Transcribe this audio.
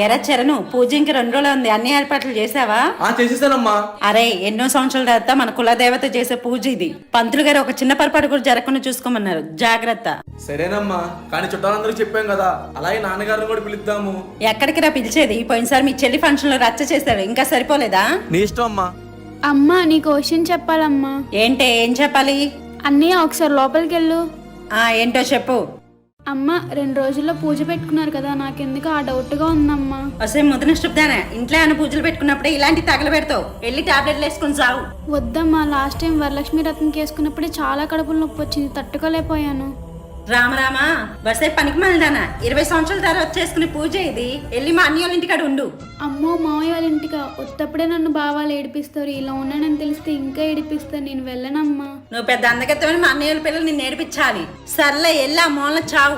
ఎరా చరణు, పూజ ఇంక 2 రోజులు ఉంది. అన్ని ఏర్పాట్లు చేసావా? చేసేసానమ్మా. అరే, ఎన్నో సంవత్సరాల తర్వాత మన కులదేవత చేసే పూజ ఇది. పంతులు గారు ఒక చిన్న పొరపాటు కూడా జరగకుండా చూసుకోమన్నారు. జాగ్రత్త. సరేనమ్మా, కానీ చుట్టాలందరూ చెప్పాం కదా, అలాగే నాన్నగారిని కూడా పిలుద్దాము. ఎక్కడికి రా పిలిచేది? పోయినసారి మీ చెల్లి ఫంక్షన్ లో రచ్చ చేశాడు, ఇంకా సరిపోలేదా? నీ ఇష్టం అమ్మా. అమ్మా, నీకు క్వశ్చన్ చెప్పాలమ్మా. ఏంటే, ఏం చెప్పాలి? అన్నయ్య ఒకసారి లోపలికి వెళ్ళు. ఏంటో చెప్పు. అమ్మ, 2 రోజుల్లో పూజ పెట్టుకున్నారు కదా, నాకెందుకు ఆ డౌట్ గా ఉందమ్మా. అసలు ముదనష్టదానా, ఇంట్లో ఏమైనా పూజలు పెట్టుకున్నప్పుడే ఇలాంటి తగలబెడతావు. వెళ్ళి టాబ్లెట్లు వేసుకుని సావు. వద్దమ్మా, లాస్ట్ టైం వరలక్ష్మి రథం చేసుకున్నప్పుడే చాలా కడుపులు నొప్పి వచ్చింది, తట్టుకోలేకపోయాను. రామరామా, వసే పనికి మళ్ళదానా, 20 సంవత్సరాల తర్వాత చేసుకునే పూజ ఇది. వెళ్ళి మా అన్నయ్య ఇంటికాడ ఉండు. అమ్మో, మావయ్య వాళ్ళ ఇంటికా? ఉత్తప్పుడే నన్ను బావాలు ఏడిపిస్తారు, ఇలా ఉన్నానని తెలిస్తే ఇంకా ఏడిపిస్తారు, నేను వెళ్ళనమ్మా. నువ్వు పెద్ద అందగత్తమని మా అన్నయ్య పిల్లలు నిన్ను ఏడిపించాలి. సర్లే, వెళ్ళి ఆ మూలన చావు.